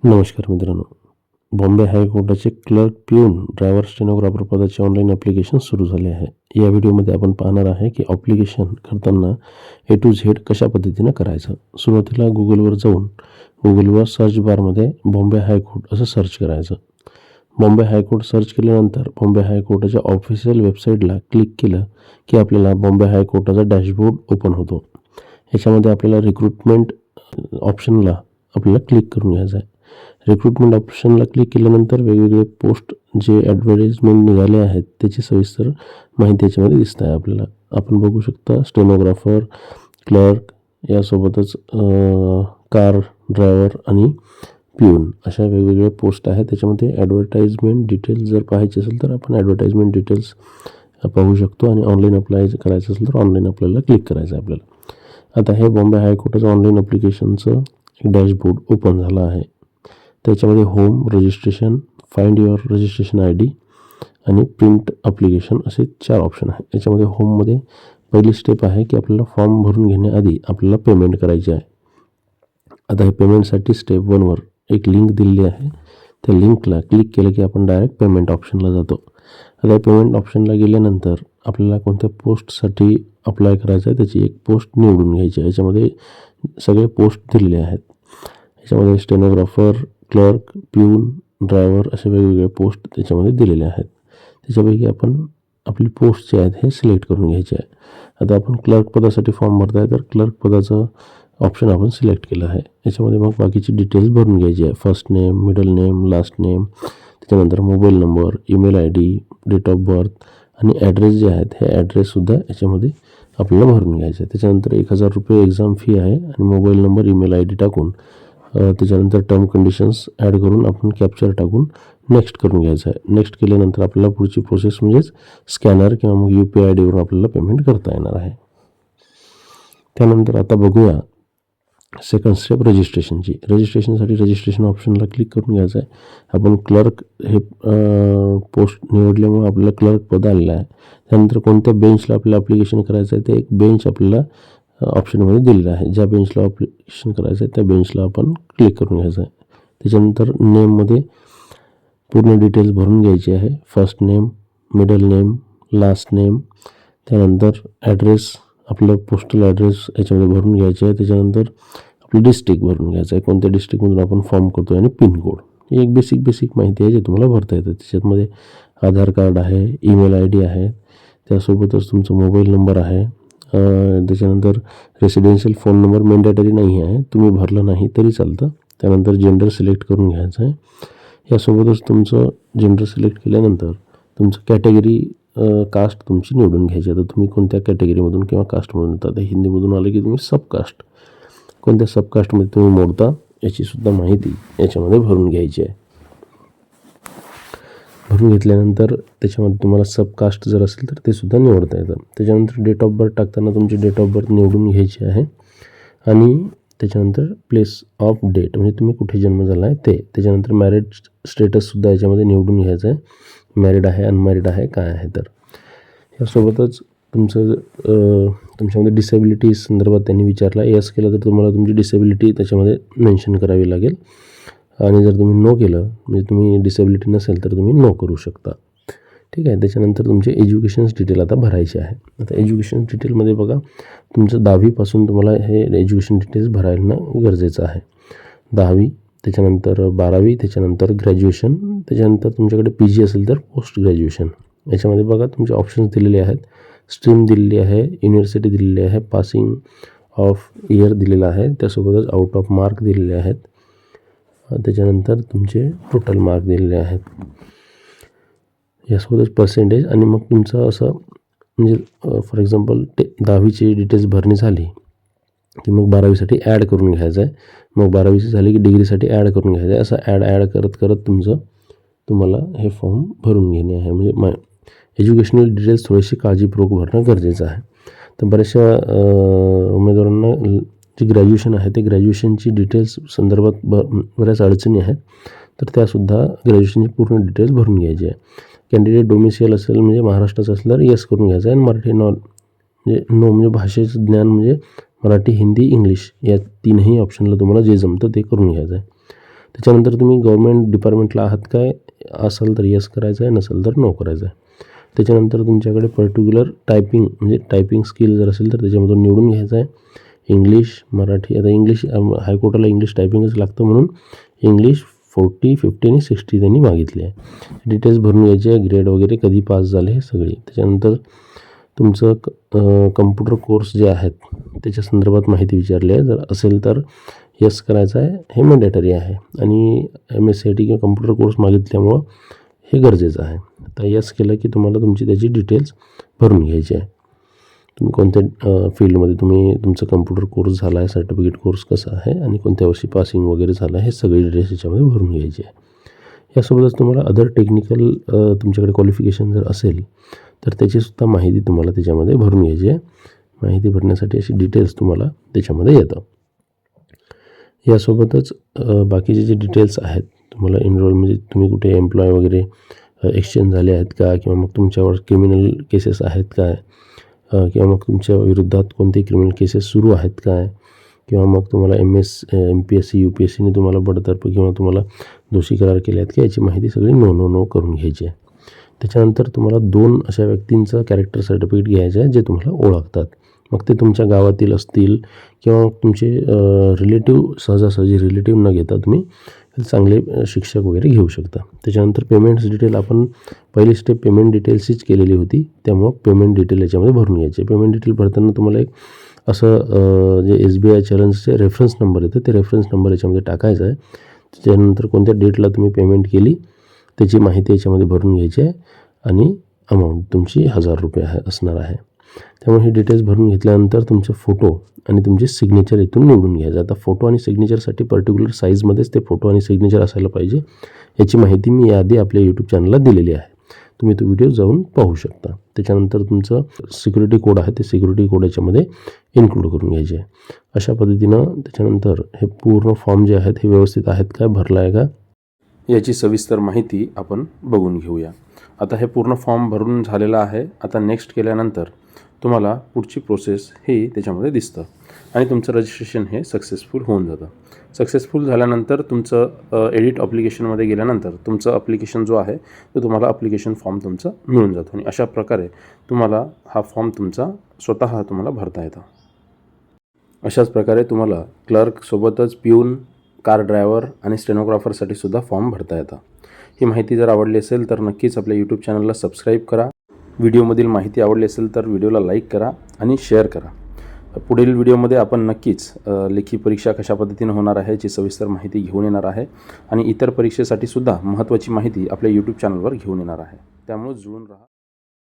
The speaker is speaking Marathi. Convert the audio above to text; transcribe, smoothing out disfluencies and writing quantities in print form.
नमस्कार मित्रांनो. बॉम्बे हायकोर्टाचे क्लर्क, पिऊन, ड्रायव्हर, स्टेनोग्राफर पदाचे ऑनलाईन ॲप्लिकेशन सुरू झाले आहे. या व्हिडिओमध्ये आपण पाहणार आहे की ॲप्लिकेशन करताना A to Z कशा पद्धतीनं करायचं. सुरुवातीला गुगलवर जाऊन गुगलवर सर्च बारमध्ये बॉम्बे हायकोर्ट असं सर्च करायचं. बॉम्बे हायकोर्ट सर्च केल्यानंतर बॉम्बे हायकोर्टाच्या ऑफिशियल वेबसाईटला क्लिक केलं की आपल्याला बॉम्बे हायकोर्टाचा डॅशबोर्ड ओपन होतो. ह्याच्यामध्ये आपल्याला रिक्रुटमेंट ऑप्शनला आपल्याला क्लिक करून घ्यायचं आहे. रिक्रुटमेंट ऑप्शनला क्लिक केल्यानंतर वेगवेगळे पोस्ट जे ॲडव्हर्टाईजमेंट निघाले आहेत त्याची सविस्तर माहिती याच्यामध्ये दिसत आहे आपल्याला. आपण बघू शकता स्टेनोग्राफर, क्लर्क, यासोबतच कार ड्रायव्हर आणि पिऊन अशा वेगवेगळ्या पोस्ट आहेत. त्याच्यामध्ये ॲडव्हर्टाईजमेंट डिटेल्स जर पाहायचे असेल तर आपण ॲडव्हर्टाईजमेंट डिटेल्स पाहू शकतो आणि ऑनलाईन अप्लाय करायचं असेल तर ऑनलाईन आपल्याला क्लिक करायचं आहे आपल्याला. आता हे बॉम्बे हायकोर्टाचं ऑनलाईन ॲप्लिकेशनचं एक डॅशबोर्ड ओपन झालं आहे. त्याच्यामध्ये home, registration, find your registration ID आणि प्रिंट ॲप्लिकेशन असे 4 ऑप्शन आहेत. याच्यामध्ये होममध्ये पहिली स्टेप आहे की आपल्याला फॉर्म भरून घेण्याआधी आपल्याला पेमेंट करायची आहे. आता हे पेमेंटसाठी स्टेप 1वर एक लिंक दिलेली आहे. त्या लिंकला क्लिक केलं की आपण डायरेक्ट पेमेंट ऑप्शनला जातो. आता पेमेंट ऑप्शनला गेल्यानंतर आपल्याला कोणत्या पोस्टसाठी अप्लाय करायचं आहे त्याची एक पोस्ट निवडून घ्यायची आहे. याच्यामध्ये सगळे पोस्ट दिलेले आहेत. याच्यामध्ये स्टेनोग्राफर, क्लर्क, पिऊन, ड्रायव्हर असे वेगवेगळे पोस्ट त्याच्यामध्ये दिलेले आहेत. त्याच्यापैकी आपण आपली पोस्ट जे आहेत हे सिलेक्ट करून घ्यायचे आहे. आता आपण क्लर्क पदासाठी फॉर्म भरताय तर क्लर्क पदाचं ऑप्शन आपण सिलेक्ट केलं आहे. याच्यामध्ये मग बाकीची डिटेल्स भरून घ्यायची आहे. First name, middle name, last name, त्याच्यानंतर mobile number, email ID, date of birth आणि ॲड्रेस जे आहेत हे ॲड्रेससुद्धा याच्यामध्ये आपल्याला भरून घ्यायचं आहे. त्याच्यानंतर 1000 रुपये एक्झाम फी आहे आणि मोबाईल नंबर, ईमेल ID टाकून त्याच्यानंतर टर्म कंडिशन्स ॲड करून आपण कॅप्चर टाकून नेक्स्ट करून घ्यायचं आहे. नेक्स्ट केल्यानंतर आपल्याला पुढची प्रोसेस म्हणजेच स्कॅनर किंवा मग UPI IDवरून आपल्याला पेमेंट करता येणार आहे. त्यानंतर आता बघूया सेकंड स्टेप रजिस्ट्रेशनची. रजिस्ट्रेशनसाठी रजिस्ट्रेशन ऑप्शनला क्लिक करून घ्यायचं आहे. आपण क्लर्क हे पोस्ट निवडल्यामुळे आपल्याला क्लर्क पद आलेलं आहे. त्यानंतर कोणत्या बेंचला आपल्याला ॲप्लिकेशन करायचं आहे ते एक बेंच आपल्याला ऑप्शनमध्ये दिलेलं आहे. ज्या बेंचला ॲप्लिकेशन करायचं आहे त्या बेंचला आपण क्लिक करून घ्यायचं आहे. त्याच्यानंतर नेममध्ये पूर्ण डिटेल्स भरून घ्यायची आहे. First name, middle name, last name, त्यानंतर ॲड्रेस, आपलं पोस्टल ॲड्रेस याच्यामध्ये भरून घ्यायचे आहे. त्याच्यानंतर आपलं डिस्ट्रिक्ट भरून घ्यायचं आहे, कोणत्या डिस्ट्रिक्टमधून आपण फॉर्म करतो आणि पिनकोड. ही एक बेसिक माहिती आहे जे तुम्हाला भरता येतं. त्याच्यामध्ये आधार कार्ड आहे, ईमेल ID आहे, त्यासोबतच तुमचा मोबाईल नंबर आहे. त्याच्यानंतर रेसिडेन्शियल फोन नंबर मॅन्डेटरी नाही आहे, तुम्ही भरलं नाही तरी चालतं. त्यानंतर जेंडर सिलेक्ट करून घ्यायचं आहे. यासोबतच तुमचं जेंडर सिलेक्ट केल्यानंतर तुमचं कॅटेगरी, कास्ट तुमची निवडून घ्यायची. आता तुम्ही कोणत्या कॅटेगरीमधून किंवा कास्टमधून येतात. आता हिंदीमधून आलं की तुम्ही सबकास्ट, कोणत्या सबकास्टमध्ये तुम्ही मोडता याचीसुद्धा माहिती याच्यामध्ये भरून घ्यायची आहे. भरून घेतल्यानंतर त्याच्यामध्ये तुम्हाला सबकास्ट जर असेल तर ते सुद्धा निवडता येतं. त्याच्यानंतर डेट ऑफ बर्थ टाकताना तुमची डेट ऑफ बर्थ निवडून घ्यायची आहे आणि त्याच्यानंतर प्लेस ऑफ डेट म्हणजे तुम्ही कुठे जन्म झाला आहे ते. त्याच्यानंतर मॅरिड स्टेटससुद्धा याच्यामध्ये निवडून घ्यायचं आहे. मॅरिड आहे, अनमॅरिड आहे, काय आहे तर. यासोबतच तुमचं तुमच्यामध्ये डिसेबिलिटी संदर्भात त्यांनी विचारला. यस केलं तर तुम्हाला तुमची डिसेबिलिटी त्याच्यामध्ये मेन्शन करावी लागेल आणि जर तुम्ही नो केलं म्हणजे तुम्ही डिसेबिलिटी नसेल तर तुम्ही नो करू शकता. ठीक आहे. त्याच्यानंतर तुमचे एज्युकेशन्स डिटेल आता भरायचे आहे. आता एज्युकेशन डिटेलमध्ये बघा तुमचं 10वीपासून तुम्हाला हे एज्युकेशन डिटेल्स भरायला गरजेचं आहे. 10वी, त्याच्यानंतर 12वी, त्याच्यानंतर ग्रॅज्युएशन, त्याच्यानंतर तुमच्याकडे PG असेल तर पोस्ट ग्रॅज्युएशन. याच्यामध्ये बघा तुमचे ऑप्शन्स दिलेले आहेत. स्ट्रीम दिलेली आहे, युनिव्हर्सिटी दिलेली आहे, पासिंग ऑफ इयर दिलेलं आहे, त्यासोबतच आउट ऑफ मार्क दिलेले आहेत. त्याच्यानंतर तुमचे टोटल मार्क दिलेले आहेत. यासोबतच पर्सेंटेज आणि मग तुमचं असं म्हणजे फॉर एक्झाम्पल 10वीची डिटेल्स भरणी झाली की मग 12वीसाठी ॲड करून घ्यायचं आहे. मग 12वीची झाली की डिग्रीसाठी ॲड करून घ्यायचं आहे. असं ॲड करत तुम्हाला हे फॉर्म भरून घेणे आहे. म्हणजे एज्युकेशनल डिटेल्स थोडीशी काळजीपूर्वक भरणं गरजेचं आहे. तर बऱ्याचशा उमेदवारांना जे ग्रॅज्युएशन आहे ते ग्रॅज्युएशनची डिटेल्स संदर्भात बऱ्याच अडचणी आहेत. तर त्यासुद्धा ग्रॅज्युएशनची पूर्ण डिटेल्स भरून घ्यायची आहे. कॅन्डिडेट डोमिसाईल असेल म्हणजे महाराष्ट्राचं असलं तर यस करून घ्यायचं आहे. आणि मराठी म्हणजे नो म्हणजे भाषेचं ज्ञान म्हणजे मराठी, हिंदी, इंग्लिश या 3ही ऑप्शनला तुम्हाला जे जमतं ते करून घ्यायचं आहे. त्याच्यानंतर तुम्ही गव्हर्मेंट डिपार्टमेंटला आहात काय असेल तर येस करायचं आहे, नसेल तर नो करायचं आहे. त्याच्यानंतर तुमच्याकडे पर्टिक्युलर टायपिंग म्हणजे टायपिंग स्किल जर असेल तर त्याच्यामधून निवडून घ्यायचं आहे. इंग्लिश, मराठी. आता इंग्लिश हायकोर्टाला इंग्लिश टायपिंगच लागतं म्हणून इंग्लिश 40, 50 आणि 60 त्यांनी मागितले आहे. डिटेल्स भरून घ्यायचे आहे, ग्रेड वगैरे कधी पास झाले हे सगळी. त्याच्यानंतर तुमचं कम्प्युटर कोर्स जे आहेत त्याच्या संदर्भात माहिती विचारली आहे. जर असेल तर येस करायचं आहे, हे मॅन्डेटरी आहे. आणि MSCIT किंवा कम्प्युटर कोर्स मागितल्यामुळं हे गरजेचं आहे. आता येस केलं की तुम्हाला तुमची त्याची डिटेल्स भरून घ्यायची आहे. तुम्ही कोणत्या फील्डमध्ये तुमचा कम्प्युटर कोर्स झाला आहे, सर्टिफिकेट कोर्स कसा आहे आणि कोणत्या वर्षी पासिंग वगैरे झालं आहे, हे सगळे डिटेल्स याच्यामध्ये भरून घ्यायचे आहे. यासोबतच तुम्हाला अदर टेक्निकल तुमच्याकडे क्वालिफिकेशन जर असेल तर त्याचीसुद्धा माहिती तुम्हाला त्याच्यामध्ये भरून घ्यायची आहे. माहिती भरण्यासाठी अशी डिटेल्स तुम्हाला त्याच्यामध्ये येतं. यासोबतच बाकीचे जे डिटेल्स आहेत तुम्हाला एनरोल म्हणजे तुम्ही कुठे एम्प्लॉय वगैरे एक्सचेंज झाले आहेत का, किंवा मग तुमच्यावर क्रिमिनल केसेस आहेत काय, किंवा मग तुमच्या विरुद्धात कोणते क्रिमिनल केसेस सुरू आहेत काय, किंवा मग तुम्हाला MPSC UPSCने तुम्हाला बडतर्फ किंवा तुम्हाला दोषी करार केले आहेत की याची माहिती सगळी नो करून घ्यायची आहे. त्याच्यानंतर तुम्हाला 2 अशा व्यक्तींचं कॅरेक्टर सर्टिफिकेट घ्यायचं आहे जे तुम्हाला ओळखतात. मग ते तुमच्या गावातील असतील किंवा तुमचे रिलेटिव्ह, सहजासहजी रिलेटिव्ह न घेता तुम्ही चांगले शिक्षक वगैरे घेऊ शकता. त्याच्यानंतर पेमेंट्स डिटेल आपण पहिली स्टेप पेमेंट डिटेल्सचीच केलेली होती, त्यामुळं पेमेंट डिटेल याच्यामध्ये भरून घ्यायचे. पेमेंट डिटेल भरताना तुम्हाला एक असं जे SBI चलनचे रेफरन्स नंबर येतं ते रेफरन्स नंबर याच्यामध्ये टाकायचा आहे. त्याच्यानंतर कोणत्या डेटला तुम्ही पेमेंट केली त्याची माहिती याच्यामध्ये भरून घ्यायची आहे आणि अमाऊंट तुमची ₹1000 असणार आहे. त्यामुळे ही डिटेल्स भरून घेतल्यानंतर तुमचे फोटो आणि तुमचे सिग्नेचर इथून निवडून घ्यायचं. आता फोटो आणि सिग्नेचरसाठी पर्टिक्युलर साईजमध्येच ते फोटो आणि सिग्नेचर असायला पाहिजे याची माहिती मी याआधी आपल्या यूट्यूब चॅनलला दिलेली आहे. तुम्ही तो व्हिडिओ जाऊन पाहू शकता. त्याच्यानंतर तुमचं सिक्युरिटी कोड आहे ते सिक्युरिटी कोड याच्यामध्ये इन्क्लूड करून घ्यायचे आहे. अशा पद्धतीनं त्याच्यानंतर हे पूर्ण फॉर्म जे आहेत हे व्यवस्थित आहेत का, भरला आहे का याची सविस्तर माहिती आपण बघून घेऊया. आता हे पूर्ण फॉर्म भरून झालेला आहे. आता नेक्स्ट केल्यानंतर तुम्हाला पुढची प्रोसेस हे त्याच्यामध्ये दिसतं आणि तुमचं रजिस्ट्रेशन हे सक्सेसफुल होऊन जातं. सक्सेसफुल झाल्यानंतर तुमचं एडिट ॲप्लिकेशनमध्ये गेल्यानंतर तुमचं ॲप्लिकेशन जो आहे तो तुम्हाला ॲप्लिकेशन फॉर्म तुमचं मिळून जातो आणि अशा प्रकारे तुम्हाला हा फॉर्म तुमचा स्वतः तुम्हाला भरता येतो. अशाच प्रकारे तुम्हाला क्लर्कसोबतच पिऊन, कार ड्रायव्हर आणि स्टेनोग्राफरसाठी सुद्धा फॉर्म भरता येतं. ही माहिती जर आवडली असेल तर नक्कीच आपल्या यूट्यूब चॅनलला सबस्क्राईब करा. व्हिडिओमधील माहिती आवडली असेल तर व्हिडिओला लाईक करा आणि शेअर करा. पुढील व्हिडिओमध्ये आपण नक्कीच लेखी परीक्षा कशा पद्धतीने होणार आहे याची सविस्तर माहिती घेऊन येणार आहे आणि इतर परीक्षेसाठी सुद्धा महत्त्वाची माहिती आपल्या यूट्यूब चॅनलवर घेऊन येणार आहे. त्यामुळे जुळून राहा.